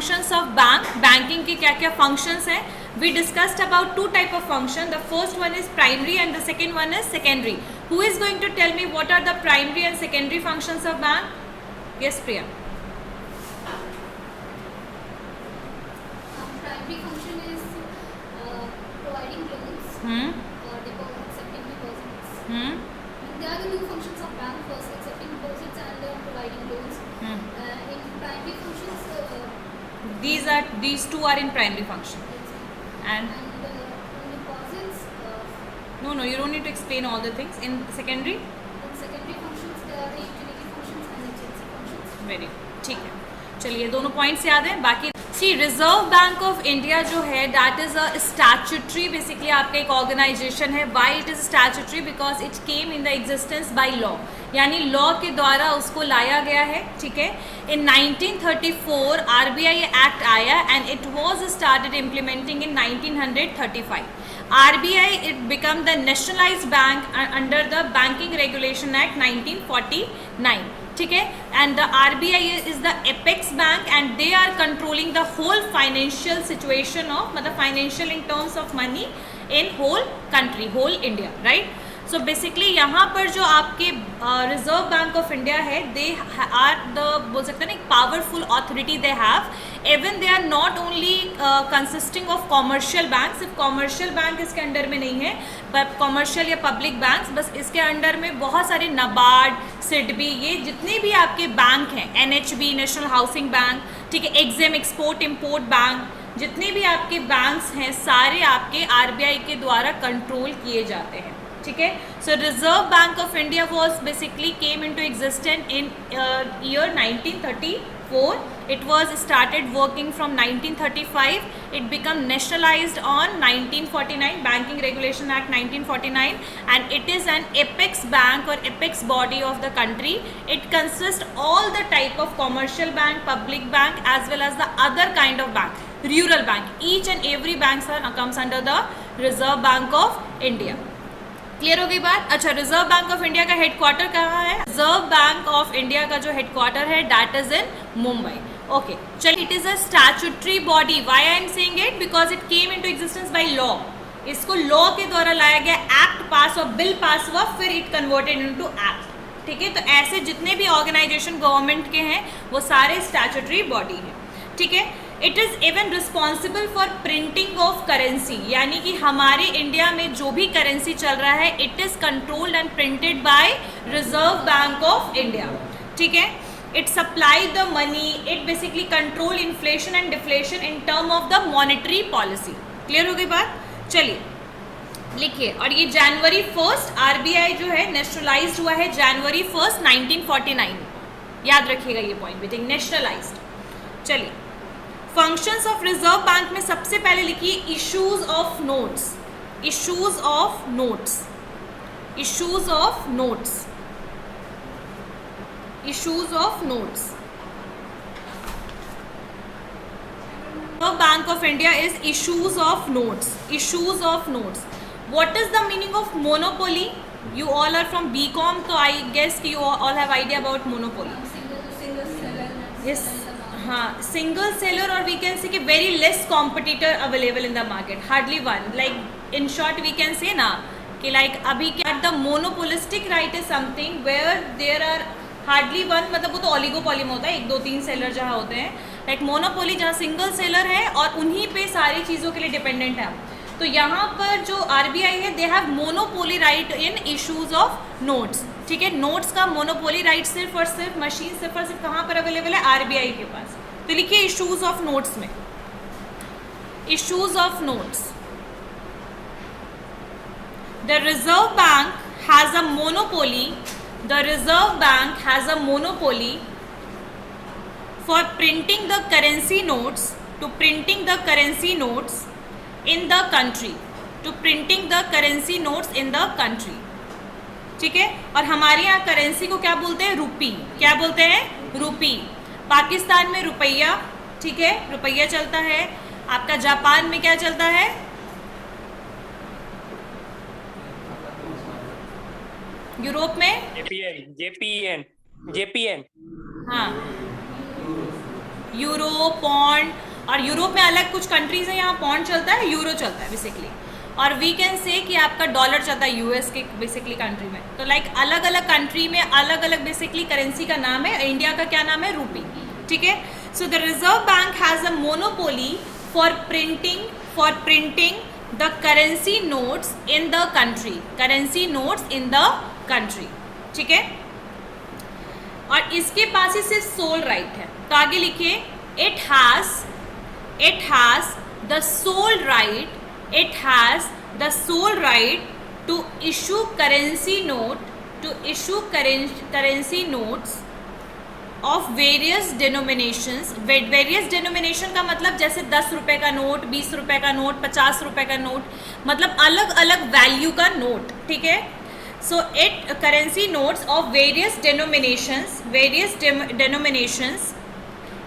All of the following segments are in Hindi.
functions of bank. Banking के क्या क्या functions हैं? We discussed about two type of function. The first one is primary and the second one is secondary. Who is going to tell me what are the primary and secondary functions of bank? Yes, Priya. Primary function is providing loans, accepting deposits. There are the two functions of bank: first accepting deposits and providing loans. In primary functions, These two are in primary function. And deposits. no, you don't need to explain all the things. In secondary, In secondary functions, there are the utility functions and agency functions. Very ठीक है. चलिए दोनों पॉइंट्स याद हैं. बाकी सी रिजर्व बैंक ऑफ इंडिया जो है that is a statutory, basically आपका एक ऑर्गेनाइजेशन है. Why it is statutory? Because it came in the existence by law, यानी लॉ के द्वारा उसको लाया गया है. ठीक है. इन 1934 आरबीआई एक्ट आया and it was started implementing in 1935. RBI it became the nationalized bank under the Banking Regulation Act 1949. ठीक है. And the RBI is the apex bank and they are controlling the whole financial situation of, मतलब financial in terms of money in whole country, whole India, right? So basically यहाँ पर जो आपके रिजर्व बैंक ऑफ इंडिया है, दे आर द, बोल सकते हैं ना, एक powerful authority they have. Even they are not only consisting of commercial bank, सिर्फ कॉमर्शियल बैंक इसके अंडर में नहीं है, पर कॉमर्शियल या पब्लिक बैंक्स, बस इसके अंडर में बहुत सारे नाबार्ड, सिडबी, ये जितने भी आपके बैंक हैं, एनएचबी, नेशनल हाउसिंग बैंक, ठीक है, एग्जिम, एक्सपोर्ट इम्पोर्ट बैंक, जितने भी आपके बैंक्स हैं सारे आपके आरबीआई के द्वारा कंट्रोल किए जाते हैं. ठीक है. So reserve bank of India was basically came into existent in year 1934. It was started working from 1935. It become nationalised on 1949, banking regulation act 1949, and it is an apex bank or apex body of the country. It consist all the type of commercial bank, public bank, as well as the other kind of bank, rural bank. Each and every bank comes under the Reserve bank of India. Clear हो गई बात? अच्छा, रिजर्व बैंक ऑफ इंडिया का हेडक्वार्टर कहाँ है? रिजर्व बैंक ऑफ इंडिया का जो हेडक्वार्टर है that is in Mumbai. Okay, चलिए. It is a statutory body. Why I am saying it? Because it came into existence by law. इसको लॉ के द्वारा लाया गया, एक्ट पास और बिल पास हुआ, फिर इट कन्वर्टेड इनटू एक्ट. ठीक है. तो ऐसे जितने भी ऑर्गेनाइजेशन गवर्नमेंट के हैं वो सारे स्टैट्यूटरी बॉडी हैं. ठीक है. It is even responsible for printing of currency, यानी कि हमारे इंडिया में जो भी करेंसी चल रहा है it is controlled and printed by reserve bank of India. ठीक है. It supply the money, it basically control inflation and deflation in term of the monetary policy. Clear हो गई बात? चलिए लिखिए. और ये जनवरी 1 आरबीआई जो है नेशनलाइज्ड हुआ है जनवरी 1, 1949. याद रखिएगा ये पॉइंट भी. नेशनलाइज्ड. चलिए, फंक्शंस ऑफ रिजर्व बैंक में सबसे पहले लिखिए issues of notes. Issues of notes. Issues of notes. Issues of notes. Reserve bank of India is issues of notes. Issues of notes. What is the meaning of monopoly? You all are from B Com, तो आई गेस कि you all have idea about monopoly. Yes. हाँ, सिंगल सेलर और वी कैन से कि very less competitor available in the market, hardly one. Like in short we can say ना कि लाइक अभी क्या the monopolistic right is something where there are hardly one, मतलब वो तो ऑलिगोपॉली में होता है, 1 2 3 सेलर जहाँ होते हैं. लाइक मोनोपोली जहाँ सिंगल सेलर है और उन्हीं पे सारी चीज़ों के लिए डिपेंडेंट है. तो यहाँ पर जो आरबीआई है they have monopoly right in issues of notes. ठीक है. नोट्स का मोनोपोली राइट सिर्फ और सिर्फ मशीन सिर्फ और सिर्फ कहाँ पर अवेलेबल है? आरबीआई के पास. तो लिखिए इशूज ऑफ नोट्स में. Issues of notes. The Reserve Bank has a monopoly. The Reserve Bank has a monopoly for printing the currency notes, to printing the currency notes in the country, to printing the currency notes in the country. ठीक है. और हमारे यहाँ करेंसी को क्या बोलते हैं? रूपी. क्या बोलते हैं? रूपी. पाकिस्तान में रुपया. ठीक है, रुपया चलता है. आपका जापान में क्या चलता है? यूरोप में जेपीएन. जेपीएन. जेपीएन. हाँ, यूरो, पॉन्ड, और यूरोप में अलग कुछ कंट्रीज है, यहाँ पॉन्ड चलता है, यूरो चलता है बेसिकली, और वी कैन से कि आपका डॉलर चलता है यूएस के बेसिकली कंट्री में। तो लाइक अलग अलग कंट्री में अलग अलग बेसिकली करेंसी का नाम है। इंडिया का क्या नाम है? रूपी, ठीक है। So the Reserve bank has a monopoly for printing the currency notes in the country, currency notes in the country, ठीक है। और इसके पास ही सिर्फ सोल राइट है। तो आगे लिखिए, it has the sole right, it has the sole right to issue currency notes of various denominations। various denomination का मतलब जैसे 10 रुपए का नोट, 20 रुपए का नोट, 50 रुपए का नोट, मतलब अलग अलग वैल्यू का नोट, ठीक है। So it currency notes of various denominations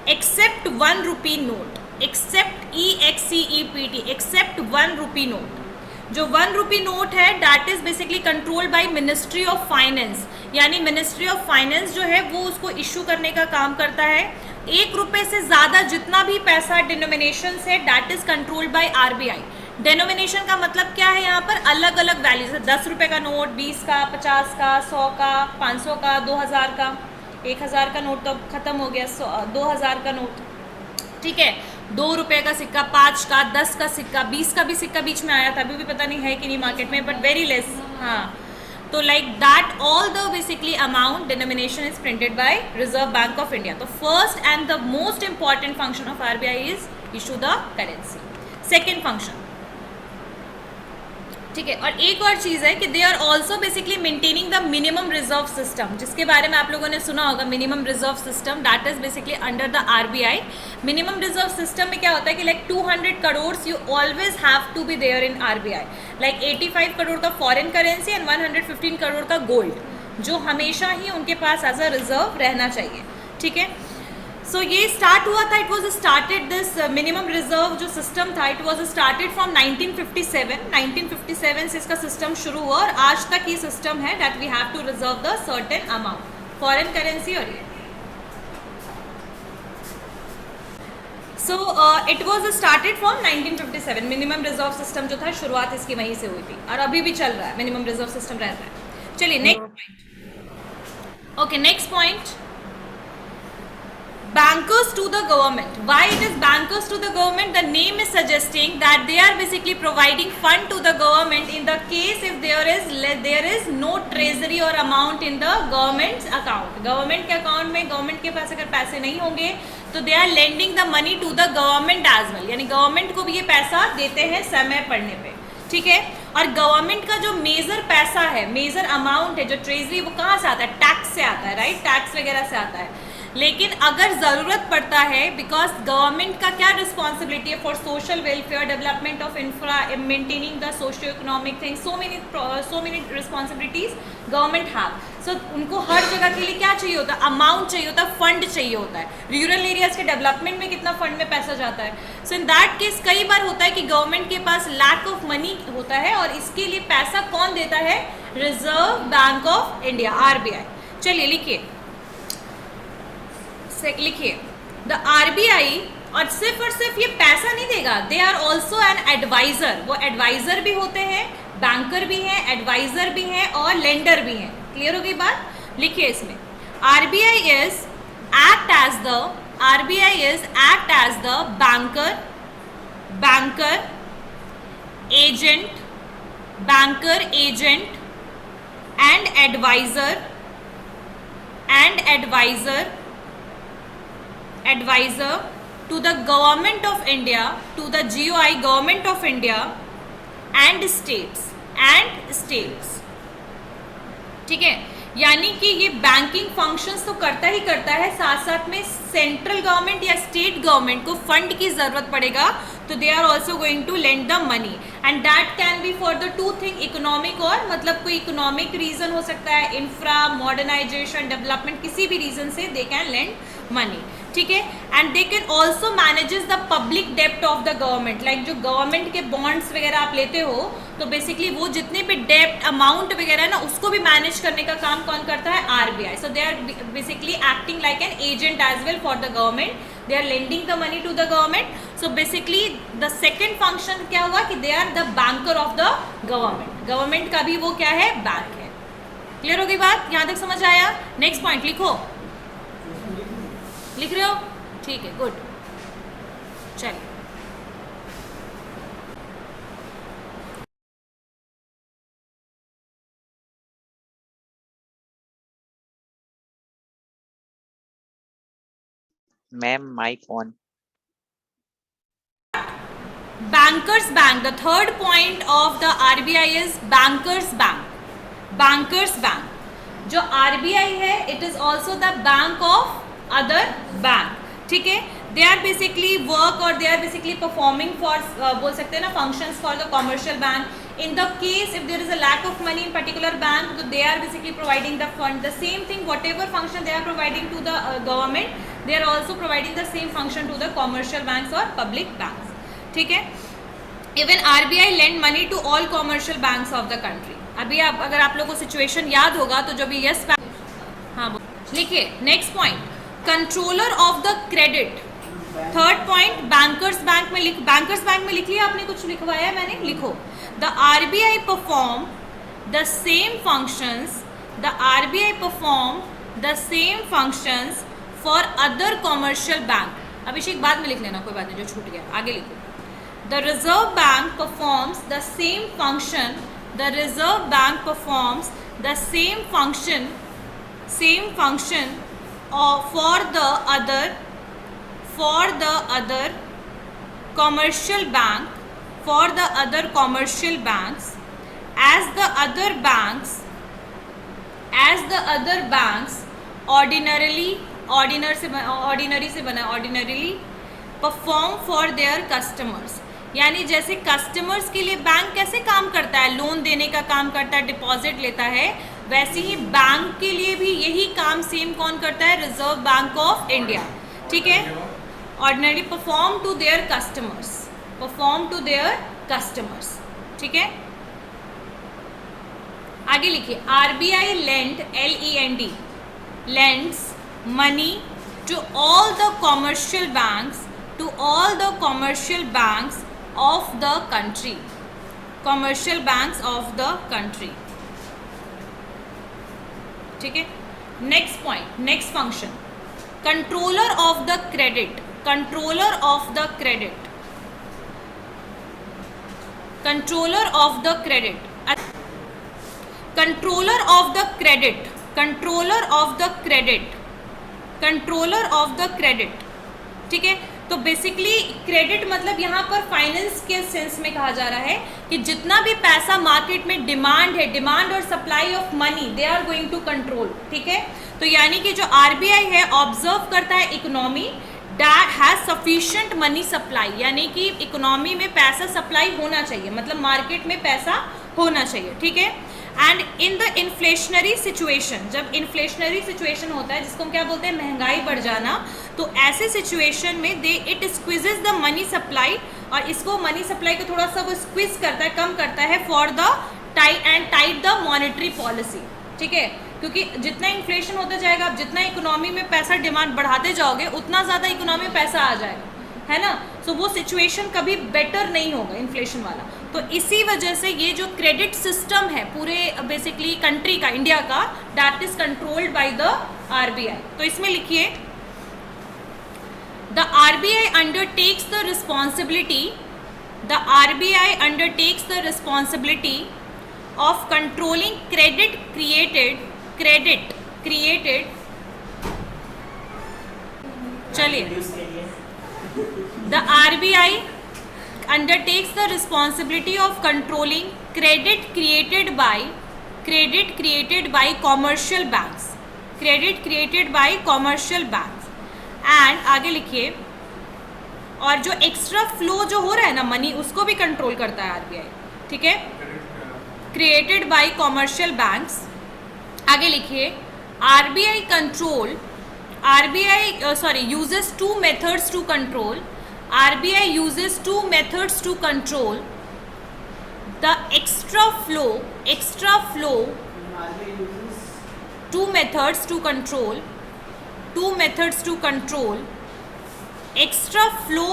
except 1 rupee note, except EXCEPT, except 1 rupee note. जो 1 रुपी नोट है that is basically controlled by ministry of finance, यानी मिनिस्ट्री ऑफ फाइनेंस जो है वो उसको इशू करने का काम करता है। 1 रुपए से ज़्यादा जितना भी पैसा डिनोमिनेशन है that is controlled by RBI। Denomination का मतलब क्या है? यहाँ पर अलग अलग वैल्यूज है, 10 रुपये का नोट, 20 का, 50 का, 100 का, 500 का, 2000 का, 1000 का नोट तो खत्म हो गया, 2000 का नोट, ठीक है, 2 रुपये का सिक्का, 5 का, 10 का सिक्का, 20 का भी सिक्का बीच में आया था, अभी भी पता नहीं है कि नहीं मार्केट में, बट वेरी लेस। हाँ, तो like that all the basically amount denomination is printed by reserve bank of India. तो first and the most important function of RBI is issue the currency. Second function, ठीक है। और एक और चीज़ है कि they are also basically maintaining the minimum reserve system, जिसके बारे में आप लोगों ने सुना होगा, minimum reserve system, that is basically under the RBI। Minimum reserve system में क्या होता है कि like 200 crore you always have to be there in RBI, like 85 crore का फॉरेन करेंसी एंड 115 करोड़ का गोल्ड, जो हमेशा ही उनके पास एज अ रिजर्व रहना चाहिए, ठीक है। सो ये स्टार्ट हुआ था, it was started this minimum reserve जो सिस्टम था, इट वॉज स्टार्टेड फ्रॉम 1957 से इसका सिस्टम शुरू हुआ और आज तक ये सिस्टम है that we have to reserve the certain amount foreign currency. और ये so it was started from 1957, minimum reserve system जो था शुरुआत इसकी वहीं से हुई थी और अभी भी चल रहा है, मिनिमम रिजर्व सिस्टम रह रहा है। चलिए next point. Okay, next point, bankers to the government. Why it is bankers to the government? The name is suggesting that they are basically providing fund to the government in the case if there is no treasury or amount in the government's account. Government के account में government के पास अगर पैसे नहीं होंगे तो they are lending the money to the government as well, यानी government को भी ये पैसा देते हैं समय पड़ने पे, ठीक है। और गवर्नमेंट का जो मेजर पैसा है, मेजर अमाउंट है जो ट्रेजरी, वो कहाँ से आता है? टैक्स से आता है, राइट, टैक्स वगैरह से आता है। लेकिन अगर ज़रूरत पड़ता है, बिकॉज गवर्नमेंट का क्या रिस्पॉन्सिबिलिटी है for social welfare, development of infra, maintaining the socio economic things, so many responsibilities government have. So उनको हर जगह के लिए क्या चाहिए होता है? अमाउंट चाहिए होता है, फंड चाहिए होता है। रूरल एरियाज के डेवलपमेंट में कितना फंड में पैसा जाता है? सो इन दैट केस कई बार होता है कि गवर्नमेंट के पास लैक ऑफ मनी होता है और इसके लिए पैसा कौन देता है? Reserve bank of India, RBI। चलिए लिखिए द RBI, और सिर्फ ये पैसा नहीं देगा, they are also an advisor. वो एडवाइजर भी होते हैं, बैंकर भी हैं, एडवाइजर भी हैं और लेंडर भी हैं। क्लियर हो गई बात? लिखिए इसमें RBI is act as the banker agent and advisor to the government of India, to the GOI government of India and states, ठीक है। यानी कि ये बैंकिंग फंक्शंस तो करता ही करता है, साथ साथ में सेंट्रल गवर्नमेंट या स्टेट गवर्नमेंट को फंड की जरूरत पड़ेगा तो they are also going to lend the money and that can be for the two thing, economic, और मतलब कोई इकोनॉमिक रीजन हो सकता है, इंफ्रा, मॉडर्नाइजेशन, डेवलपमेंट, किसी भी रीजन से दे कैन लेंड मनी, ठीक है। And they can also manages the public डेप्ट ऑफ द गवर्नमेंट, लाइक जो गवर्नमेंट के बॉन्ड्स वगैरह आप लेते हो तो बेसिकली वो जितने भी डेप्ट अमाउंट वगैरह है ना, उसको भी मैनेज करने का काम कौन करता है? RBI। So they are basically acting like an agent as well for the government they are lending the money to the government. So basically the second function क्या हुआ कि they are the banker of the government. Government का भी वो क्या है, बैंक है. क्लियर हो गई बात, यहाँ तक समझ आया? नेक्स्ट पॉइंट लिखो. लिख रहे हो? ठीक है, गुड. चलिए ma'am mike on. Bankers Bank. The third point of the RBI is Bankers Bank. Bankers Bank. जो RBI है, it is also the bank of other bank. ठीक है? They are basically work or they are basically performing for बोल सकते हैं ना functions for the commercial bank. In the case if there is a lack of money in particular bank, so they are basically providing the fund. The same thing, whatever function they are providing to the government, they are also providing the same function to the commercial banks or public banks. ठीक है? Even RBI lend money to all commercial banks of the country. अभी आप अगर आप लोगों को सिचुएशन याद होगा तो जब यस हाँ लिखिए. Next point, controller of the credit. Third point bankers bank में बैंकर्स बैंक में लिख लिया आपने, कुछ लिखवाया है मैंने, लिखो. The RBI perform the same functions, the RBI perform the same functions for other commercial bank. Abhishek बाद में लिख लेना, कोई बात नहीं, जो छूट गया आगे लिखो. The Reserve bank performs the same function, the Reserve Bank performs the same function for the other commercial banks as the other banks ordinarily perform for their customers. यानी जैसे कस्टमर्स के लिए बैंक कैसे काम करता है, लोन देने का काम करता है, डिपॉजिट लेता है, वैसे ही बैंक के लिए भी यही काम सेम कौन करता है, रिजर्व बैंक ऑफ इंडिया. ठीक है? Ordinary perform to their customers. ठीक है? आगे लिखिए. RBI lend LEND lends money to all the commercial banks of the country. ठीक है? Next point, next function, controller of the credit. Controller of the credit. Controller of the credit. Controller of the credit. Controller of the credit. Controller of the credit. ठीक है? तो बेसिकली क्रेडिट मतलब यहाँ पर फाइनेंस के सेंस में कहा जा रहा है कि जितना भी पैसा मार्केट में डिमांड है, डिमांड और supply of money, they are going to control. ठीक है? तो यानी कि जो RBI है ऑब्जर्व करता है economy that has sufficient money supply, यानी कि इकोनॉमी में पैसा सप्लाई होना चाहिए, मतलब मार्केट में पैसा होना चाहिए. ठीक है? And in the inflationary situation, जब इन्फ्लेशनरी सिचुएशन होता है जिसको हम क्या बोलते हैं, महंगाई बढ़ जाना, तो ऐसे सिचुएशन में इट स्क्विजेज द मनी सप्लाई, और इसको मनी सप्लाई को थोड़ा सा वो स्क्विज करता है, कम करता है for the tight the monetary policy. ठीक है? क्योंकि जितना इन्फ्लेशन होता जाएगा, आप जितना इकोनॉमी में पैसा डिमांड बढ़ाते जाओगे उतना ज़्यादा इकोनॉमी में पैसा आ जाएगा, है ना? सो वो सिचुएशन कभी बेटर नहीं होगा इन्फ्लेशन वाला. तो इसी वजह से ये जो क्रेडिट सिस्टम है पूरे बेसिकली कंट्री का, इंडिया का, that is controlled by the RBI. तो इसमें लिखिए, the RBI undertakes the responsibility of controlling credit created चलिए, the RBI undertakes the responsibility of controlling credit created by commercial banks. And आगे लिखिए, और जो एक्स्ट्रा फ्लो जो हो रहा है ना मनी, उसको भी कंट्रोल करता है RBI. ठीक है? Created by commercial banks. आगे लिखिए, RBI uses two methods to control. RBI uses two methods to control the extra flow. Two methods to control extra flow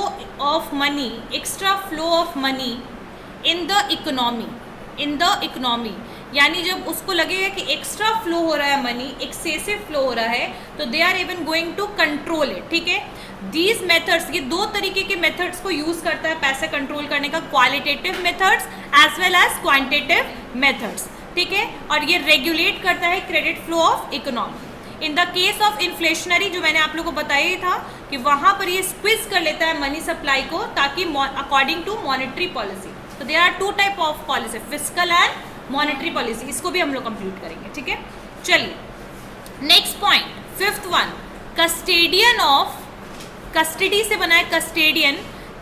of money in the economy, यानी जब उसको लगेगा कि एक्स्ट्रा फ्लो हो रहा है मनी, एक्सेसिव फ्लो हो रहा है, तो they are even going to control it, ठीक है। दीज मेथड्स, ये दो तरीके के मेथड्स को यूज करता है पैसा कंट्रोल करने का, qualitative methods as well as quantitative methods, ठीक है। और ये रेगुलेट करता है credit flow of economy. In the case of inflationary, जो मैंने आप लोगों को बताया ही था कि वहां पर ये स्क्विज कर लेता है मनी सप्लाई को, ताकि अकॉर्डिंग टू मॉनेटरी पॉलिसी। तो there are two type of policy, fiscal and monetary policy, इसको भी हम लोग कंप्लीट करेंगे, ठीक है। चलिए next point, fifth one, custodian of, custody से बना है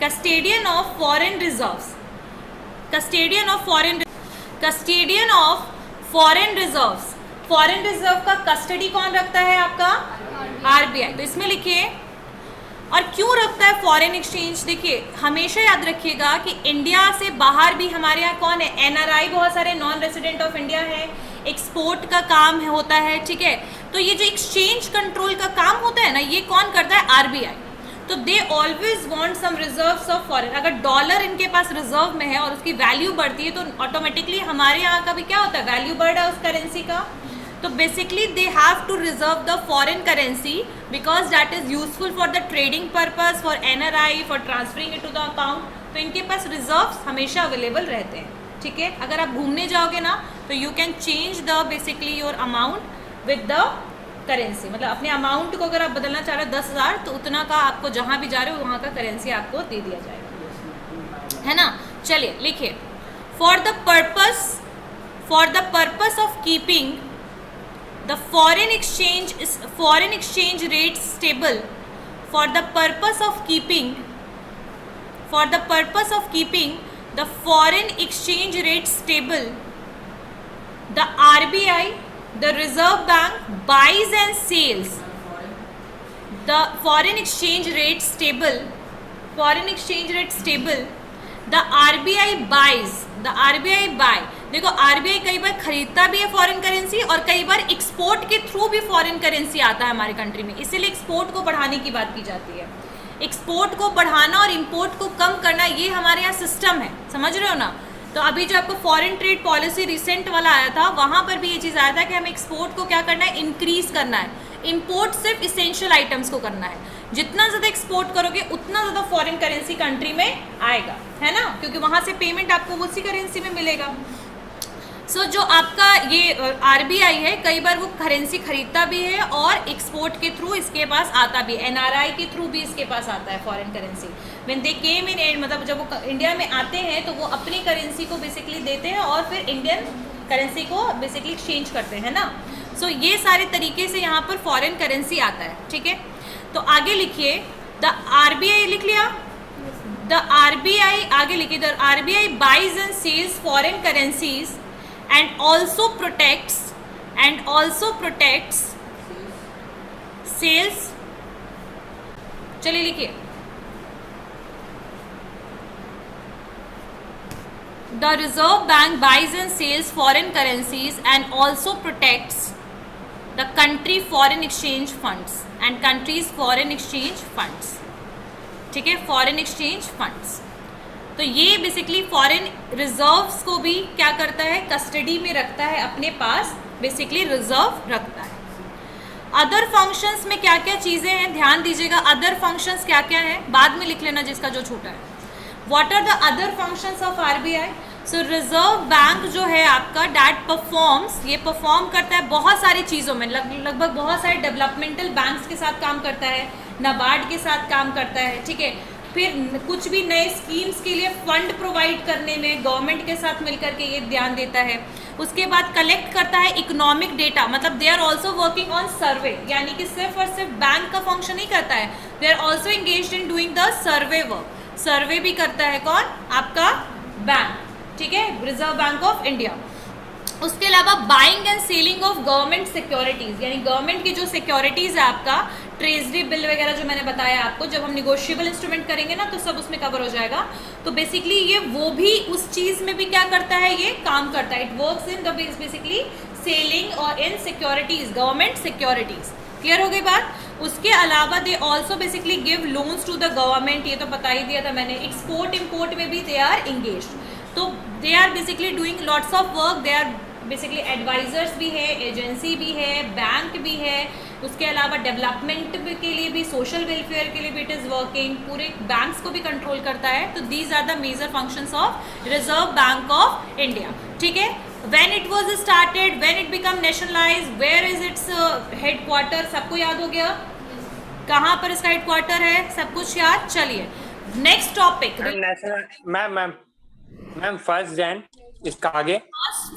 custodian of foreign reserves, custodian of foreign reserves. Foreign reserve का कस्टडी कौन रखता है? आपका आरबीआई। तो इसमें लिखिए, और क्यों रखता है फॉरेन एक्सचेंज? देखिए हमेशा याद रखिएगा कि इंडिया से बाहर भी हमारे यहाँ कौन है? एनआरआई, बहुत सारे नॉन रेसिडेंट ऑफ इंडिया है, एक्सपोर्ट का काम होता है, ठीक है। तो ये जो एक्सचेंज कंट्रोल का काम होता है ना, ये कौन करता है? आरबीआई। तो they always want some reserves of foreign. अगर डॉलर इनके पास रिजर्व में है और उसकी वैल्यू बढ़ती है, तो ऑटोमेटिकली हमारे यहाँ का भी क्या होता है? वैल्यू बढ़ रहा है उस करेंसी का। तो basically they have to reserve the foreign currency because that is useful for the trading purpose, for NRI, for transferring it to the account. तो इनके पास रिजर्व्स हमेशा अवेलेबल रहते हैं, ठीक है। अगर आप घूमने जाओगे ना, तो you can change the basically your amount with the currency, मतलब अपने अमाउंट को अगर आप बदलना चाह रहे हो 10,000, तो उतना का आपको जहाँ भी जा रहे हो वहाँ का करेंसी आपको दे दिया जाएगा, है ना। चलिए लिखिए, for the purpose of keeping the foreign exchange rate stable, for the purpose of keeping the foreign exchange rate stable, the RBI, the Reserve Bank buys and sells the foreign exchange rate stable, the RBI buy। देखो आरबीआई कई बार खरीदता भी है फॉरेन करेंसी, और कई बार एक्सपोर्ट के थ्रू भी फॉरेन करेंसी आता है हमारे कंट्री में, इसीलिए एक्सपोर्ट को बढ़ाने की बात की जाती है। एक्सपोर्ट को बढ़ाना और इंपोर्ट को कम करना, ये हमारे यहाँ सिस्टम है, समझ रहे हो ना। तो अभी जो आपको फॉरेन ट्रेड पॉलिसी रिसेंट वाला आया था, वहाँ पर भी ये चीज़ आया था कि हमें एक्सपोर्ट को क्या करना है? इंक्रीज करना है। इंपोर्ट सिर्फ इसेंशियल आइटम्स को करना है। जितना ज़्यादा एक्सपोर्ट करोगे उतना ज़्यादा फॉरेन करेंसी कंट्री में आएगा, है ना, क्योंकि वहाँ से पेमेंट आपको उसी करेंसी में मिलेगा। सो जो आपका ये आरबीआई है, कई बार वो करेंसी खरीदता भी है और एक्सपोर्ट के थ्रू इसके पास आता भी, एनआरआई के थ्रू भी इसके पास आता है फॉरेन करेंसी। व्हेन दे केम इन, मतलब जब वो इंडिया में आते हैं तो वो अपनी करेंसी को बेसिकली देते हैं और फिर इंडियन करेंसी को बेसिकली एक्सचेंज करते हैं ना। सो ये सारे तरीके से यहाँ पर फॉरेन करेंसी आता है, ठीक है। तो आगे लिखिए, द आरबीआई लिख लिया, द आरबीआई, आगे लिखिए, the RBI buys and sells foreign currencies and also protects sales। चलिए लिखिए, the Reserve Bank buys and sells foreign currencies and also protects the country foreign exchange funds and countries foreign exchange funds, ठीक है, फॉरेन एक्सचेंज फंड्स। तो ये बेसिकली फॉरेन रिजर्व्स को भी क्या करता है? कस्टडी में रखता है, अपने पास बेसिकली रिजर्व रखता है। अदर फंक्शंस में क्या क्या चीज़ें हैं, ध्यान दीजिएगा। अदर फंक्शंस क्या क्या हैं, बाद में लिख लेना जिसका जो छूटा है। What are the other functions of RBI? So reserve bank जो है आपका, डैट परफॉर्म्स, ये परफॉर्म करता है बहुत सारी चीज़ों में, लगभग बहुत सारे डेवलपमेंटल बैंक्स के साथ काम करता है, नाबार्ड के साथ काम करता है, ठीक है। फिर कुछ भी नए स्कीम्स के लिए फंड प्रोवाइड करने में गवर्नमेंट के साथ मिलकर के ये ध्यान देता है। उसके बाद कलेक्ट करता है इकोनॉमिक डेटा, मतलब they are also working on survey, यानी कि सिर्फ और सिर्फ बैंक का फंक्शन नहीं करता है, they are also engaged in doing the survey work. Survey भी करता है कौन? आपका बैंक, ठीक है, रिजर्व बैंक ऑफ इंडिया। उसके अलावा buying and selling of government securities, यानी गवर्नमेंट की जो सिक्योरिटीज़ है आपका, ट्रेजरी बिल वगैरह जो मैंने बताया आपको, जब हम निगोशिएबल इंस्ट्रूमेंट करेंगे ना तो सब उसमें कवर हो जाएगा। तो बेसिकली ये वो भी उस चीज़ में भी क्या करता है? ये काम करता है। It works in the basically selling और in securities, government securities. Clear हो गई बात? उसके अलावा they also basically give loans to the government, ये तो बता ही दिया था मैंने। एक्सपोर्ट इम्पोर्ट में भी दे आर इंगेज, तो they are basically doing lots of work. They are basically advisors भी है, एजेंसी भी है, बैंक भी है, उसके अलावा डेवलपमेंट के लिए भी, सोशल वेलफेयर के लिए भी इट इज़ वर्किंग, पूरे बैंक्स को भी कंट्रोल करता है। तो these are the major functions of reserve bank of India. ठीक है, when it was started, when it become nationalized, where is its headquarter, सबको याद हो गया कहाँ पर इसका हेडक्वार्टर है, सब कुछ याद। चलिए नेक्स्ट टॉपिक। मैम 1 जैन इसका आगे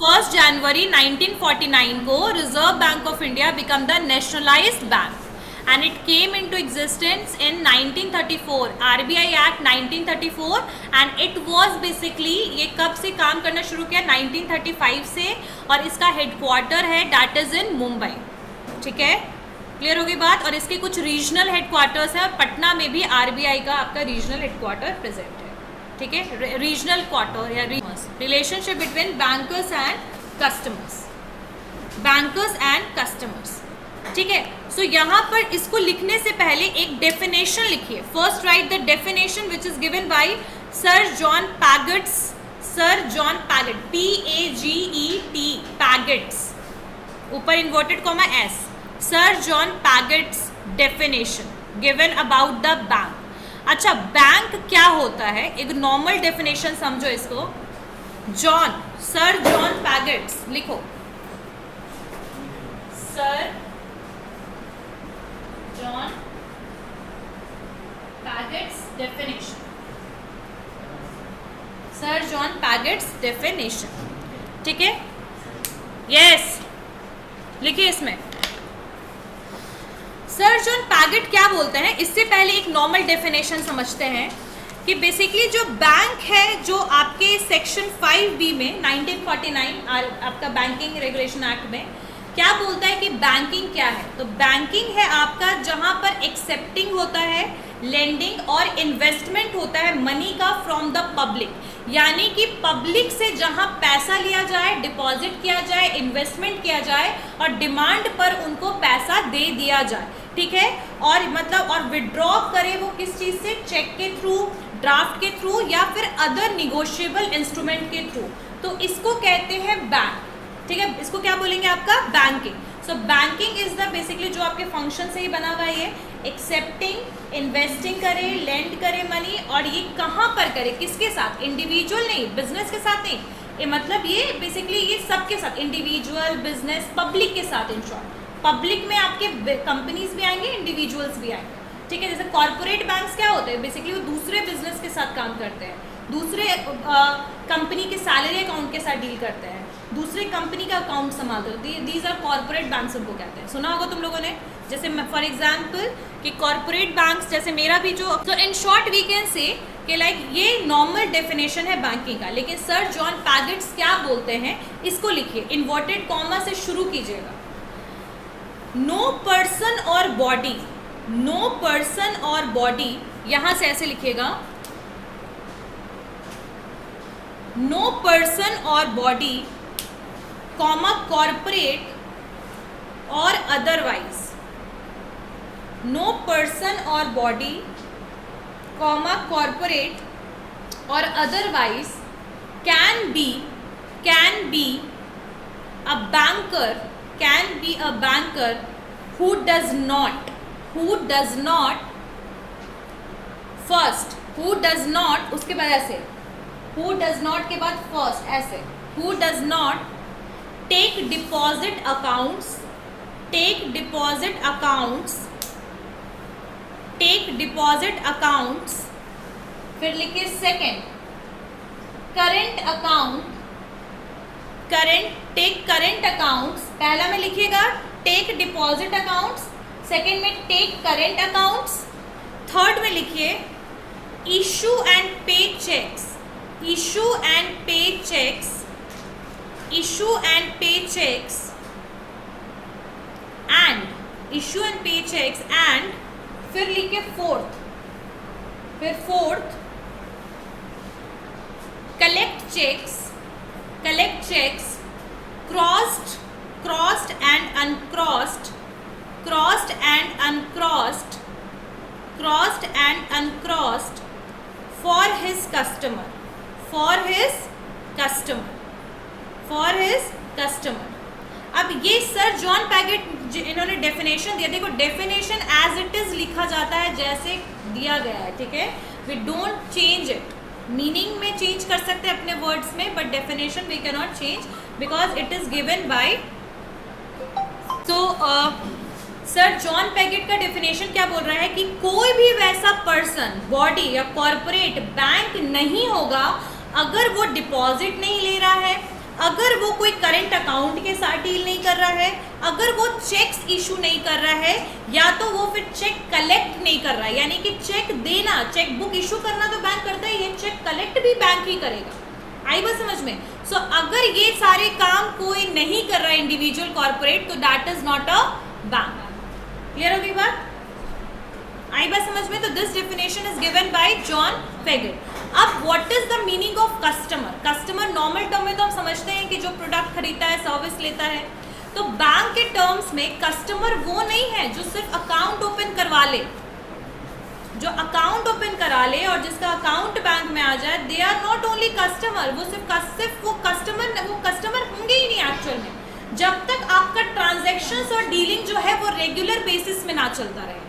1 जनवरी 1949 को reserve bank of India become the nationalised bank and it came into existence in 1934, RBI act 1934, and it was basically, ये कब से काम करना शुरू किया, 1935 से, और इसका हेडक्वार्टर है दैट इज इन मुंबई। ठीक है, क्लियर होगी बात। और इसके कुछ रीजनल हेडक्वार्टर्स है, पटना में भी आरबीआई का आपका रीजनल हेडक्वार्टर प्रेजेंट है। ठीक है, रीजनल क्वार्टर या relationship between bankers and customers, bankers and customers. ठीक है, सो यहाँ पर इसको लिखने से पहले एक डेफिनेशन लिखिए। First write the definition which is given by sir John Paget's, sir John Paget, PAGET, Paget's, ऊपर inverted comma S, sir John Paget's definition given about the bank. अच्छा, बैंक क्या होता है, एक नॉर्मल डेफिनेशन समझो इसको। जॉन, सर जॉन पैगेट्स लिखो, sir John Paget's definition, sir John Paget's definition. ठीक है, यस, लिखिए इसमें सर जॉन पैगेट क्या बोलते हैं। इससे पहले एक नॉर्मल डेफिनेशन समझते हैं कि बेसिकली जो बैंक है, जो आपके सेक्शन 5B में 1949 आपका बैंकिंग रेगुलेशन एक्ट में क्या बोलता है कि बैंकिंग क्या है। तो बैंकिंग है आपका जहां पर एक्सेप्टिंग होता है, लेंडिंग और इन्वेस्टमेंट होता है मनी का फ्रॉम द पब्लिक, यानी कि पब्लिक से जहां पैसा लिया जाए, डिपॉजिट किया जाए, इन्वेस्टमेंट किया जाए और डिमांड पर उनको पैसा दे दिया जाए। ठीक है, और मतलब और विड्रॉ करे वो किस चीज़ से, चेक के थ्रू, ड्राफ्ट के थ्रू या फिर अदर निगोशिएबल इंस्ट्रूमेंट के थ्रू। तो इसको कहते हैं बैंक। ठीक है, इसको क्या बोलेंगे आपका, banking. So banking is the basically जो आपके फंक्शन से ही बना हुआ है, एक्सेप्टिंग, इन्वेस्टिंग करे, लेंड करे मनी, और ये कहाँ पर करे, किसके साथ, इंडिविजुअल नहीं, बिजनेस के साथ नहीं, ये मतलब ये बेसिकली ये सबके साथ, इंडिविजुअल, बिजनेस, पब्लिक के साथ। इन शॉर्ट पब्लिक में आपके कंपनीज भी आएंगे, इंडिविजुअल्स भी आएंगे। ठीक है, जैसे कॉर्पोरेट बैंक्स क्या होते हैं, बेसिकली वो दूसरे बिजनेस के साथ काम करते हैं, दूसरे कंपनी के सैलरी अकाउंट के साथ डील करते हैं, दूसरे कंपनी का अकाउंट संभालते होते हैं। दीज आर कॉर्पोरेट बैंक्स उनको कहते हैं, सुना होगा तुम लोगों ने। जैसे फॉर एग्जांपल कि कॉर्पोरेट बैंक्स, जैसे मेरा भी जो, तो in short we can say कि लाइक ये नॉर्मल डेफिनेशन है बैंकिंग का। लेकिन सर जॉन पैगेट्स क्या बोलते हैं, इसको लिखिए, इन्वर्टेड कॉमा से शुरू कीजिएगा। नो पर्सन और बॉडी, नो पर्सन और बॉडी, यहां से ऐसे लिखिएगा, नो पर्सन और बॉडी कॉमा कॉर्पोरेट और अदरवाइज, नो पर्सन और बॉडी कॉमा कॉर्पोरेट और otherwise can be a banker, can be a banker who does not first, who does not, उसके बाद ऐसे, who does not के बाद first ऐसे, who does not take deposit accounts, take deposit accounts, फिर लिखिए second current account, take current accounts, पहला में लिखिएगा take deposit accounts, सेकेंड में take current accounts, थर्ड में लिखिए issue and pay checks, issue and pay checks, issue and pay checks and issue and pay checks and फिर लिखिए फोर्थ, फिर fourth collect checks, crossed and uncrossed, crossed and uncrossed for his customer. अब ये सर जॉन पैगेट इन्होंने डेफिनेशन दिया, देखो डेफिनेशन एज इट इज लिखा जाता है जैसे दिया गया है, ठीक है, we don't change it, meaning में चेंज कर सकते हैं अपने वर्ड्स में, but definition we can not change because it is given by. तो सर जॉन पैगेट का डेफिनेशन क्या बोल रहा है कि कोई भी वैसा पर्सन, बॉडी या कॉरपोरेट बैंक नहीं होगा अगर वो डिपॉजिट नहीं ले रहा है, अगर वो कोई करंट अकाउंट के साथ डील नहीं कर रहा है, अगर वो चेक्स इशू नहीं कर रहा है, या तो वो फिर चेक कलेक्ट नहीं कर रहा है, यानी कि चेक देना, चेक बुक इशू करना तो बैंक करता ही है, चेक कलेक्ट भी बैंक ही करेगा। आई बात समझ में? सो अगर ये सारे काम कोई नहीं कर रहा है इंडिविजुअल कॉर्पोरेट, तो that is not a bank. Clear होगी बात? आई बात समझ में? तो this definition is given by John Paget. अब what is the meaning of customer? Customer normal term में तो हम समझते हैं कि जो प्रोडक्ट खरीदता है, सर्विस लेता है, तो बैंक के टर्म्स में कस्टमर वो नहीं है जो सिर्फ अकाउंट ओपन करवा ले, जो अकाउंट ओपन करा ले और जिसका अकाउंट बैंक में आ जाए, they are not only customer, वो सिर्फ वो कस्टमर होंगे ही नहीं एक्चुअल में, जब तक आपका ट्रांजैक्शंस और डीलिंग जो है वो रेगुलर बेसिस में ना चलता रहे।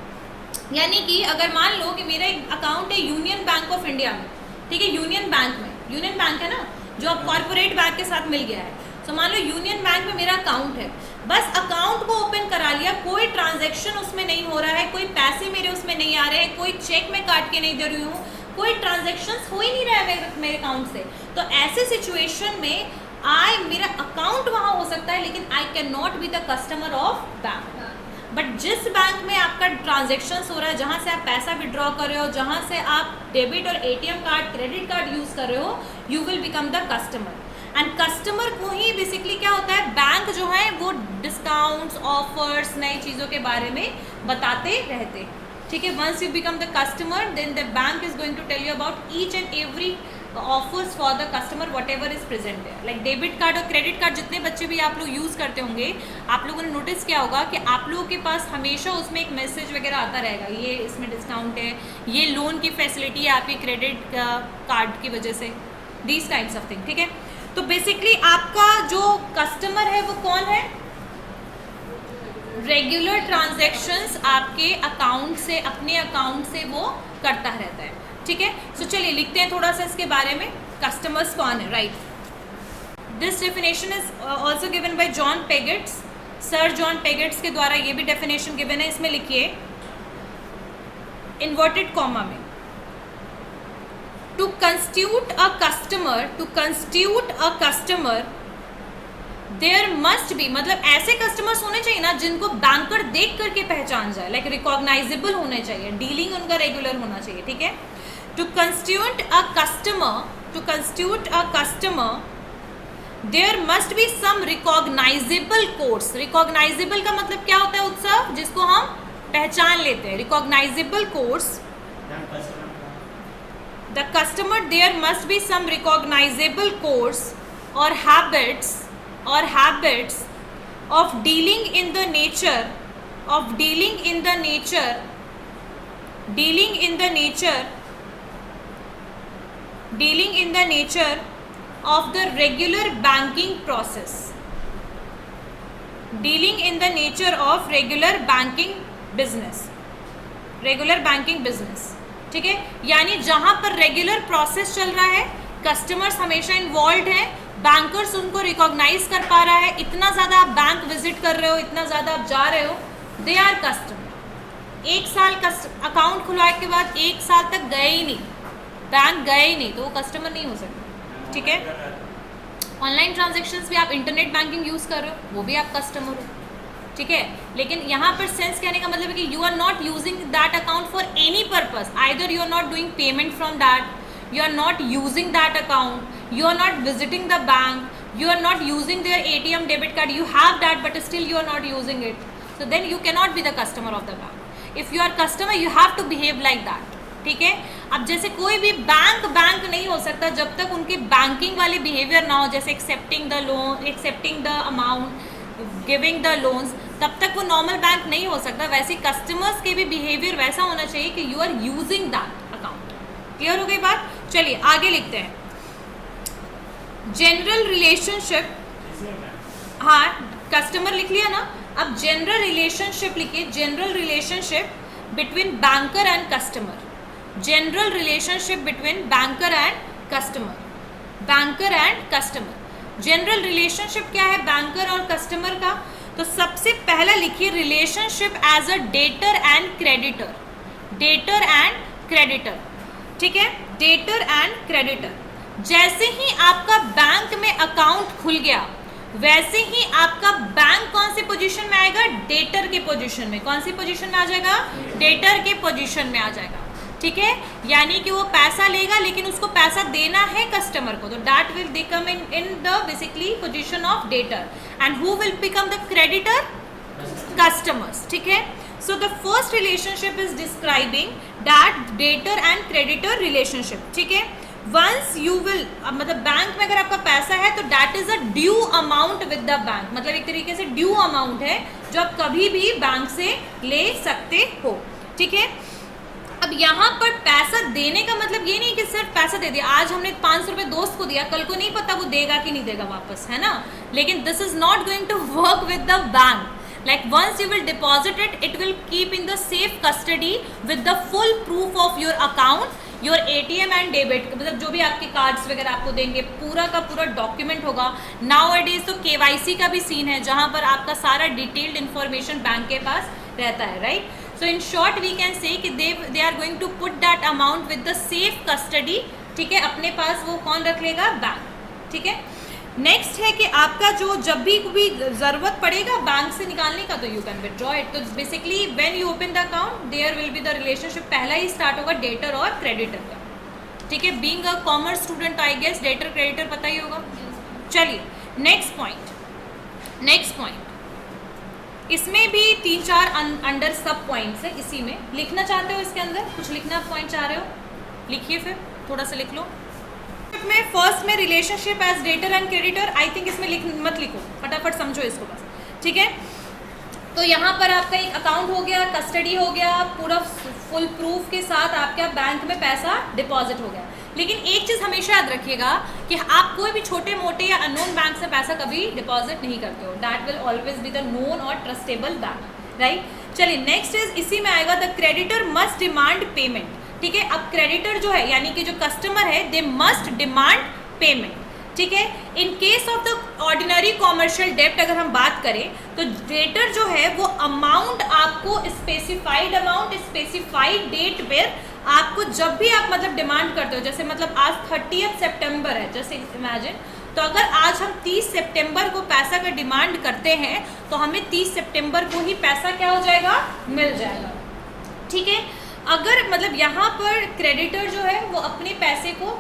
यानी कि अगर मान लो कि मेरा एक अकाउंट है यूनियन बैंक ऑफ इंडिया में, ठीक है, यूनियन बैंक है ना, जो अब कॉर्पोरेट बैंक के साथ मिल गया है, तो मान लो यूनियन बैंक में मेरा अकाउंट है, बस अकाउंट को ओपन करा लिया, कोई ट्रांजैक्शन उसमें नहीं हो रहा है, कोई पैसे मेरे उसमें नहीं आ रहे हैं, कोई चेक में काट के नहीं दे रही हूँ, कोई ट्रांजैक्शंस हो ही नहीं रहा है मेरे अकाउंट से, तो ऐसे सिचुएशन में मेरा अकाउंट वहाँ हो सकता है, लेकिन I can not be the customer of bank. But जिस बैंक में आपका ट्रांजैक्शंस हो रहा है, जहाँ से आप पैसा विड्रॉ कर रहे हो, जहाँ से आप डेबिट और ATM card, credit card use कर रहे हो, you will become the customer. And customer को ही बेसिकली क्या होता है, बैंक जो है वो डिस्काउंट्स, ऑफर्स, नई चीज़ों के बारे में बताते रहते हैं, ठीक है। Once you become the customer, then the bank is going to tell you about each and every offers for the customer, whatever is present there. Like debit card और क्रेडिट कार्ड जितने बच्चे भी आप लोग यूज़ करते होंगे, आप लोगों ने नोटिस किया होगा कि आप लोगों के पास हमेशा उसमें एक मैसेज वगैरह आता रहेगा, ये इसमें डिस्काउंट है, ये लोन की फैसिलिटी है आपकी क्रेडिट कार्ड की वजह से, दीज काइंड्स ऑफ थिंग, ठीक है। तो बेसिकली आपका जो कस्टमर है वो कौन है? रेगुलर ट्रांजैक्शंस आपके अकाउंट से, अपने अकाउंट से वो करता रहता है, ठीक है। सो चलिए लिखते हैं थोड़ा सा इसके बारे में, कस्टमर्स कौन है, right. This definition is also given by John Paget's, sir John Paget's के द्वारा ये भी डेफिनेशन गिवन है। इसमें लिखिए इन्वर्टेड कॉमा में, to constitute a customer there must be, मतलब ऐसे कस्टमर्स होने चाहिए ना जिनको बैंकर देख करके पहचान जाए, लाइक रिकॉग्नाइजेबल होने चाहिए, डीलिंग उनका रेगुलर होना चाहिए, ठीक है। To constitute a customer there must be some recognizable course. Recognizable का मतलब क्या होता है उत्सव? जिसको हम पहचान लेते हैं, recognizable course. The customer there must be some recognizable course और habits of dealing in the nature of the regular banking process, dealing in the nature of regular banking business, ठीक है। यानी जहां पर रेगुलर प्रोसेस चल रहा है, कस्टमर्स हमेशा इन्वॉल्व हैं, बैंकर्स उनको रिकॉग्नाइज कर पा रहा है, इतना ज़्यादा आप बैंक विजिट कर रहे हो, इतना ज़्यादा आप जा रहे हो, दे आर कस्टमर। एक साल अकाउंट खुलवाने के बाद 1 साल तक गए ही नहीं, बैंक गए ही नहीं, तो वो कस्टमर नहीं हो सकते, ठीक है। ऑनलाइन ट्रांजेक्शन्स भी आप इंटरनेट बैंकिंग यूज़ कर रहे हो, वो भी आप कस्टमर हो, ठीक है। लेकिन यहाँ पर सेंस कहने का मतलब है कि you are not using that account for any purpose, either you are not doing payment from that, you are not using that account, you are not visiting the bank, you are not using their ATM debit card, you have that but still you are not using it, so then you cannot be the customer of the bank. If you are customer, you have to behave like that, ठीक है। अब जैसे कोई भी बैंक नहीं हो सकता जब तक उनके बैंकिंग वाले बिहेवियर ना हो, जैसे accepting the loan, accepting the amount, giving the loans. तब तक वो नॉर्मल बैंक नहीं हो सकता। वैसे कस्टमर्स के भी बिहेवियर वैसा होना चाहिए कि you are using that account. Clear हो गई बात? चलिए आगे लिखते हैं। जनरल रिलेशनशिप, हाँ कस्टमर लिख लिया ना, अब जनरल रिलेशनशिप लिखिए। General relationship between banker and customer, general relationship between banker and customer, banker and customer. General relationship क्या है बैंकर और कस्टमर का? तो सबसे पहला लिखिए relationship as a debtor and creditor, debtor and creditor, ठीक है, डेटर एंड क्रेडिटर। जैसे ही आपका बैंक में अकाउंट खुल गया वैसे ही आपका बैंक कौन सी पोजीशन में आएगा? डेटर के पोजीशन में। कौन सी पोजीशन में आ जाएगा? डेटर के पोजीशन में आ जाएगा, ठीक है। यानी कि वो पैसा लेगा लेकिन उसको पैसा देना है कस्टमर को, तो that will become in the basically position of debtor and who will become the creditor? Customers, ठीक है। So the first relationship is describing that debtor and creditor relationship, ठीक है। वंस यू विल, मतलब बैंक में अगर आपका पैसा है तो that is a due amount with the bank, मतलब एक तरीके से ड्यू अमाउंट है जो आप कभी भी बैंक से ले सकते हो, ठीक है। अब यहाँ पर पैसा देने का मतलब ये नहीं कि सिर्फ पैसा दे दिया, आज हमने 500 रुपये दोस्त को दिया, कल को नहीं पता वो देगा कि नहीं देगा वापस, है ना। लेकिन this is not going to work with the bank. Like once you will deposit it, it will keep in the safe custody with the full proof of your account, your ATM and debit, मतलब जो भी आपके कार्ड्स वगैरह आपको देंगे पूरा का पूरा डॉक्यूमेंट होगा। Nowadays तो KYC का भी सीन है जहाँ पर आपका सारा डिटेल्ड इन्फॉर्मेशन बैंक के पास रहता है, right. So in short we can say कि they are going to put that amount with the safe custody, ठीक है। अपने पास वो कौन रख लेगा? बैंक, ठीक है। नेक्स्ट है कि आपका जो जब भी कोई ज़रूरत पड़ेगा बैंक से निकालने का तो यू कैन विथड्रॉ इट। तो basically when you open the account there will be the relationship, पहला ही स्टार्ट होगा डेटर और क्रेडिटर का, ठीक है। Being a commerce student I guess debtor creditor पता ही होगा। चलिए नेक्स्ट पॉइंट, नेक्स्ट पॉइंट, इसमें भी 3-4 अंडर सब पॉइंट्स है। इसी में लिखना चाहते हो, इसके अंदर कुछ लिखना पॉइंट चाह रहे हो लिखिए, फिर थोड़ा सा लिख लो। में फर्स्ट में relationship as debtor and creditor, I think इसमें मत लिखो, फटाफट समझो इसको बस, ठीक है। तो यहाँ पर आपका एक अकाउंट हो गया, कस्टडी हो गया, पूरा फुल प्रूफ के साथ आपका बैंक में पैसा डिपॉजिट हो गया। लेकिन एक चीज़ हमेशा याद रखिएगा कि आप कोई भी छोटे मोटे या अननोन बैंक से पैसा कभी डिपॉजिट नहीं करते हो। That will always be the known और ट्रस्टेबल बैंक, राइट। चलिए नेक्स्ट इज, इसी में आएगा the creditor must demand payment, ठीक है। अब क्रेडिटर जो है यानी कि जो कस्टमर है दे मस्ट डिमांड पेमेंट, ठीक है। In case of the ordinary commercial डेप्ट अगर हम बात करें तो डेटर जो है वो अमाउंट आपको स्पेसिफाइड अमाउंट स्पेसिफाइड डेट पर आपको जब भी आप मतलब डिमांड करते हो, जैसे मतलब आज 30 सितंबर है जैसे इमेजिन, तो अगर आज हम 30 सितंबर को पैसा का डिमांड करते हैं तो हमें 30 सितंबर को ही पैसा क्या हो जाएगा? मिल जाएगा, ठीक है। अगर मतलब यहाँ पर क्रेडिटर जो है वो अपने पैसे को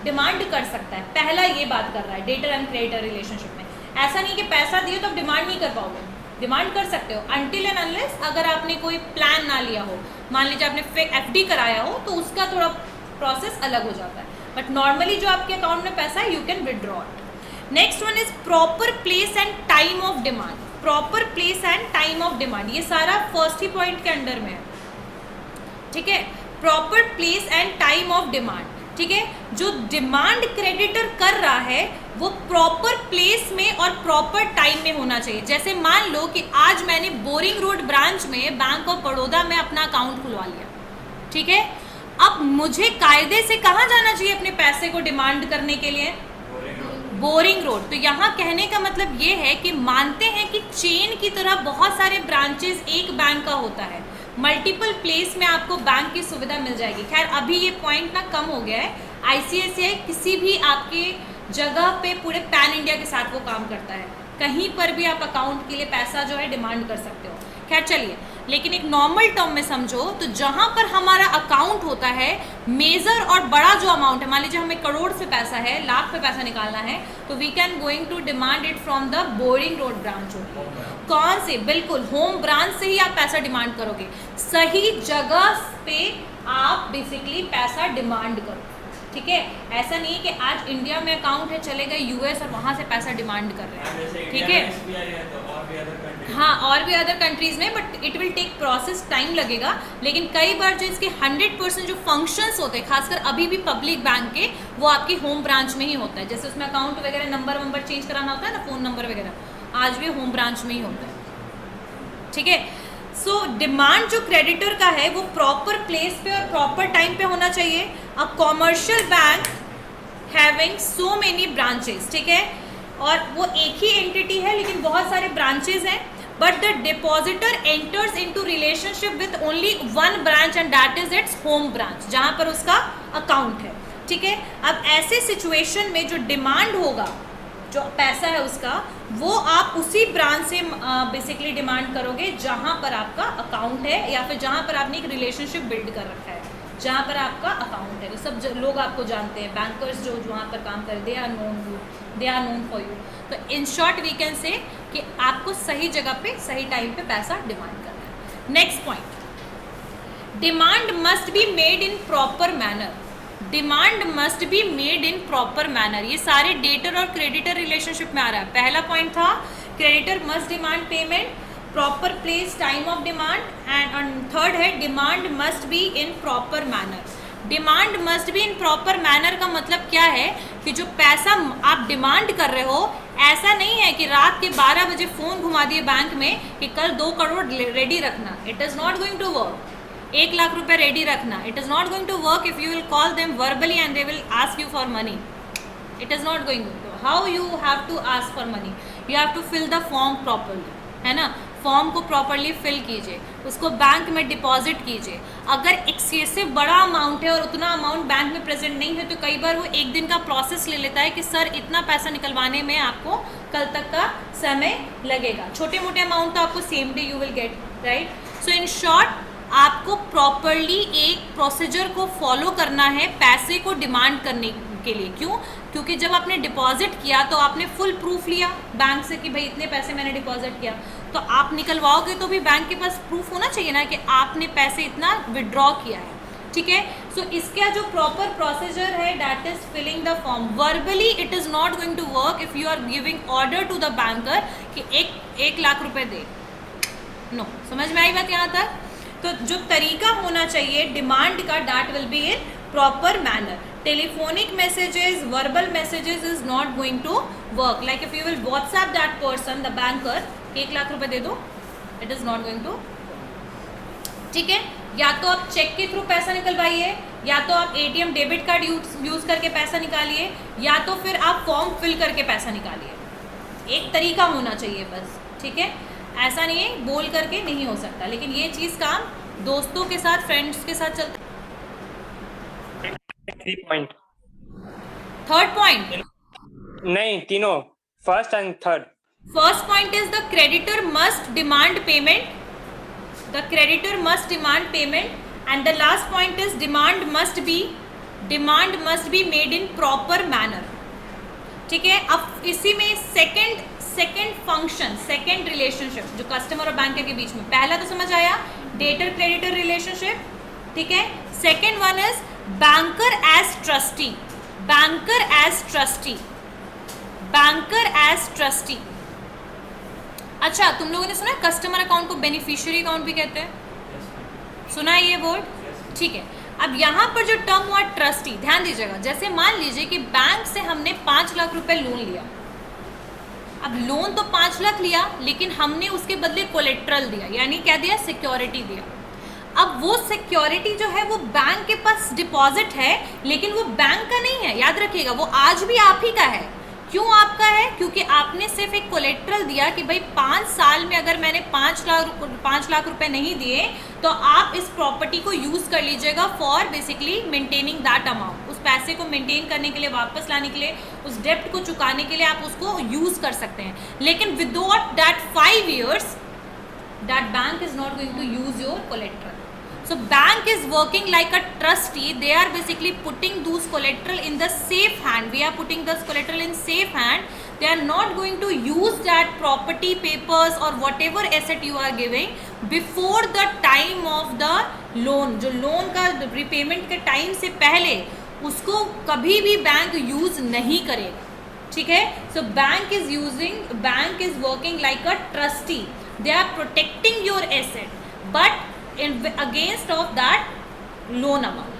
डिमांड कर सकता है, पहला ये बात कर रहा है डेटर एंड क्रेडिटर रिलेशनशिप में। ऐसा नहीं कि पैसा दिए तो आप डिमांड नहीं कर पाओगे, डिमांड कर सकते हो अनटिल एंड अनलेस अगर आपने कोई प्लान ना लिया हो, मान लीजिए आपने FD कराया हो तो उसका थोड़ा प्रोसेस अलग हो जाता है, बट नॉर्मली जो आपके अकाउंट में पैसा है you can withdraw it. Next one is proper place and time of demand, proper place and time of demand, ये सारा फर्स्ट ही पॉइंट के अंडर में है, ठीक है। Proper place and time of demand, ठीक है। जो डिमांड क्रेडिटर कर रहा है वो प्रॉपर प्लेस में और प्रॉपर टाइम में होना चाहिए। जैसे मान लो कि आज मैंने बोरिंग रोड ब्रांच में बैंक ऑफ बड़ौदा में अपना अकाउंट खुलवा लिया, ठीक है। अब मुझे कायदे से कहाँ जाना चाहिए अपने पैसे को डिमांड करने के लिए? Boring road. तो यहाँ कहने का मतलब ये है कि मानते हैं कि चेन की तरह बहुत सारे ब्रांचेस एक बैंक का होता है, मल्टीपल प्लेस में आपको बैंक की सुविधा मिल जाएगी। खैर अभी ये पॉइंट ना कम हो गया है, ICICI किसी भी आपके जगह पे पूरे पैन इंडिया के साथ वो काम करता है, कहीं पर भी आप अकाउंट के लिए पैसा जो है डिमांड कर सकते हो। खैर चलिए, लेकिन एक नॉर्मल टर्म में समझो तो जहाँ पर हमारा अकाउंट होता है मेजर और बड़ा जो अमाउंट है, मान लीजिए हमें करोड़ से पैसा है, लाख पे पैसा निकालना है, तो we can going to demand it from the boring road branch होगी। कौन से? बिल्कुल होम ब्रांच से ही आप पैसा डिमांड करोगे, सही जगह पे आप बेसिकली पैसा डिमांड करो, ठीक है, ऐसा नहीं है कि आज इंडिया में अकाउंट है चले गए यूएस और वहाँ से पैसा डिमांड कर रहे हैं, ठीक है। हाँ, और भी अदर कंट्रीज में, but it will take process, time लगेगा। लेकिन कई बार जो इसके 100% जो फंक्शंस होते हैं, खासकर अभी भी पब्लिक बैंक के, वो आपकी होम ब्रांच में ही होता है। जैसे उसमें अकाउंट वगैरह नंबर चेंज कराना होता है ना, फ़ोन नंबर वगैरह, आज भी होम ब्रांच में ही होता है, ठीक है। सो डिमांड जो क्रेडिटर का है वो प्रॉपर प्लेस पे और प्रॉपर टाइम पे होना चाहिए। अ commercial bank having so many branches, ठीक है, और वो एक ही एंटिटी है लेकिन बहुत सारे ब्रांचेस हैं, but the depositor enters into relationship with only one branch and that is its home branch, जहां पर उसका अकाउंट है, ठीक है। अब ऐसे सिचुएशन में जो डिमांड होगा, जो पैसा है उसका, वो आप उसी ब्रांच से बेसिकली डिमांड करोगे जहां पर आपका अकाउंट है, या फिर जहां पर आपने एक रिलेशनशिप बिल्ड कर रखा है, जहां पर आपका अकाउंट है। तो सब लोग आपको जानते हैं, बैंकर्स जो वहाँ पर काम कर, they are known for you. तो in short we can say कि आपको सही जगह पे सही टाइम पे पैसा डिमांड करना है। Next point, demand must be made in proper manner. Demand must be made in proper manner, ये सारे डेटर और क्रेडिटर रिलेशनशिप में आ रहा है। पहला पॉइंट था creditor must demand payment, proper place, time of demand, and third है demand must be in proper manner. Demand must be in proper manner का मतलब क्या है कि जो पैसा आप डिमांड कर रहे हो, ऐसा नहीं है कि रात के 12 बजे फ़ोन घुमा दिए बैंक में कि कल 2 करोड़ रेडी रखना। It is not going to work. 1 lakh रुपए रेडी रखना, it is not going to work if you will call them verbally and they will ask you for money. It is not going to. How you have to ask for money? You have to fill the form properly, है ना। फॉर्म को प्रॉपरली फिल कीजिए, उसको बैंक में डिपॉजिट कीजिए। अगर एक्सेसिव बड़ा अमाउंट है और उतना अमाउंट बैंक में प्रेजेंट नहीं है, तो कई बार वो 1 दिन का प्रोसेस ले लेता है कि सर इतना पैसा निकलवाने में आपको कल तक का समय लगेगा। छोटे मोटे अमाउंट तो आपको same day you will get, right. So in short, आपको प्रॉपरली एक प्रोसीजर को फॉलो करना है पैसे को डिमांड करने के लिए। क्यों? क्योंकि जब आपने डिपॉजिट किया तो आपने फुल प्रूफ लिया बैंक से कि भाई इतने पैसे मैंने डिपॉजिट किया, तो आप निकलवाओगे तो भी बैंक के पास प्रूफ होना चाहिए ना कि आपने पैसे इतना विड्रॉ किया है, ठीक है। सो इसका जो प्रॉपर प्रोसीजर है that is filling the form. Verbally it is not going to work if you are giving order to the banker कि 1 लाख रुपए दे। नो, समझ में आई बात यहाँ तक? तो जो तरीका होना चाहिए डिमांड का, that will be in proper manner. Telephonic messages, verbal messages is not going to work. Like if you will WhatsApp that person, the banker, 1 lakh रुपए दे दो, it is not going to, ठीक है। या तो आप चेक के थ्रू पैसा निकलवाइए, या तो आप ATM डेबिट कार्ड यूज करके पैसा निकालिए, या तो फिर आप फॉर्म फिल करके पैसा निकालिए। एक तरीका होना चाहिए बस, ठीक है। ऐसा नहीं है बोल करके नहीं हो सकता, लेकिन ये चीज़ काम दोस्तों के साथ, फ्रेंड्स के साथ चलता है। 3 पॉइंट। थर्ड पॉइंट नहीं, तीनों, first and third. First point is the creditor must demand payment, the creditor must demand payment, and the last point is demand must be made in proper manner, ठीक है। अब इसी में सेकेंड फंक्शन, सेकेंड रिलेशनशिप जो कस्टमर और बैंकर के बीच में, पहला तो समझ आया डेटर क्रेडिटर रिलेशनशिप, ठीक है। Second one is banker as trustee, banker as trustee, banker as trustee. अच्छा, तुम लोगों ने सुना है कस्टमर अकाउंट को बेनिफिशियरी अकाउंट भी कहते हैं, सुना है ये वर्ड, ठीक है। अब यहाँ पर जो टर्म हुआ ट्रस्टी, ध्यान दीजिएगा। जैसे मान लीजिए कि बैंक से हमने 5 लाख रुपए लोन लिया। अब लोन तो 5 लाख लिया, लेकिन हमने उसके बदले कोलेट्रल दिया, यानी क्या दिया? सिक्योरिटी दिया। अब वो सिक्योरिटी जो है वो बैंक के पास डिपॉजिट है, लेकिन वो बैंक का नहीं है, याद रखिएगा, वो आज भी आप ही का है। क्यों आपका है? क्योंकि आपने सिर्फ एक कोलेट्रल दिया कि भाई 5 साल में अगर मैंने 5 लाख रुपए नहीं दिए तो आप इस प्रॉपर्टी को यूज़ कर लीजिएगा for basically maintaining that amount. उस पैसे को मेंटेन करने के लिए, वापस लाने के लिए, उस डेप्ट को चुकाने के लिए आप उसको यूज़ कर सकते हैं। लेकिन without that 5 years that bank is not going to use your collateral. So bank is working like a trustee. They are basically putting those collateral in the safe hand. We are putting this collateral in safe hand. They are not going to use that property, papers or whatever asset you are giving before the time of the loan. जो loan का repayment के time से पहले उसको कभी भी बैंक यूज नहीं करेगा, ठीक है। So bank is working like a trustee, they are protecting your asset but in against of that loan amount.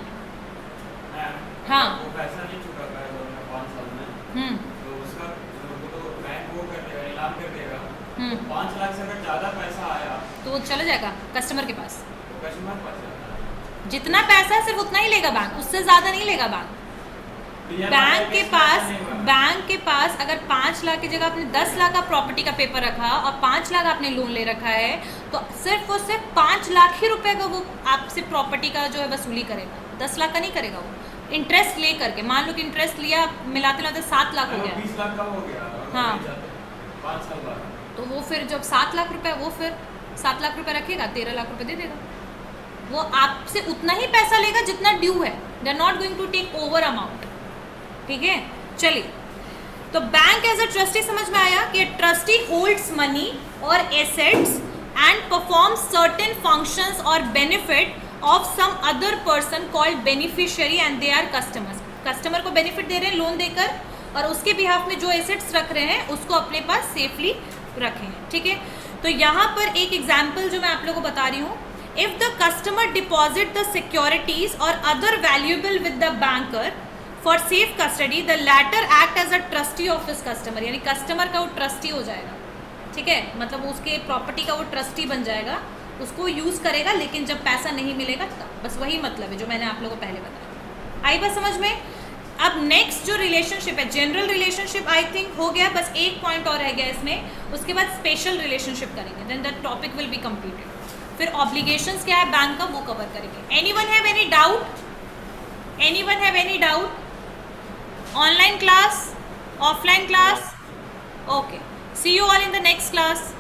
हाँ वो पैसा नहीं चुका पाया 5 साल में, तो उसका वो तो बैंक वो कर देगा, ऐलान कर देगा। 5 लाख से अगर ज़्यादा पैसा आया तो वो चला जाएगा कस्टमर के पास, तो कस्टमर पास जाता है। जितना पैसा है सिर्फ उतना ही लेगा बैंक, उससे ज़्यादा नहीं लेगा बैंक। बैंक के पास अगर 5 लाख की जगह आपने 10 लाख का प्रॉपर्टी का पेपर रखा और 5 लाख आपने लोन ले रखा है, तो सिर्फ 5 लाख ही रुपए का वो आपसे प्रॉपर्टी का जो है वसूली करेगा, 10 लाख का नहीं करेगा वो। इंटरेस्ट ले करके, मान लो कि इंटरेस्ट लिया, मिलाते 7 लाख हो गया, 20 लाख का हो गया। हाँ। 5 साल बाद तो वो फिर जब 7 लाख रुपए, वो फिर 7 लाख रुपए रखेगा, 13 लाख रुपए दे देगा। वो आपसे उतना ही पैसा लेगा जितना ड्यू है, they are not going to take over amount, ठीक है। चलिए, तो बैंक एज अ ट्रस्टी समझ में आया कि ट्रस्टी होल्ड्स मनी और assets and perform certain functions और benefit of some other person called beneficiary and they are customers. Customer को बेनिफिट दे रहे हैं लोन देकर, और उसके बिहाफ में जो एसेट्स रख रहे हैं उसको अपने पास सेफली रखें, ठीक है। तो यहाँ पर एक एग्जाम्पल जो मैं आप लोगों को बता रही हूँ, if the customer deposit the securities और other valuable with the banker for safe custody, the latter act as a trustee of his customer, यानी कस्टमर का वो ट्रस्टी हो जाएगा, ठीक है। मतलब उसके प्रॉपर्टी का वो ट्रस्टी बन जाएगा, उसको यूज करेगा, लेकिन जब पैसा नहीं मिलेगा तब। बस वही मतलब है जो मैंने आप लोगों को पहले बताया। आई बात समझ में? अब नेक्स्ट जो रिलेशनशिप है, जनरल रिलेशनशिप आई थिंक हो गया, बस एक पॉइंट और रह गया इसमें, उसके बाद स्पेशल रिलेशनशिप करेंगे, then that topic will be completed. फिर ऑब्लिगेशंस क्या है बैंक का, वो कवर करेंगे। Anyone have any doubt? Anyone have any doubt? Online class, offline class? Okay, see you all in the next class.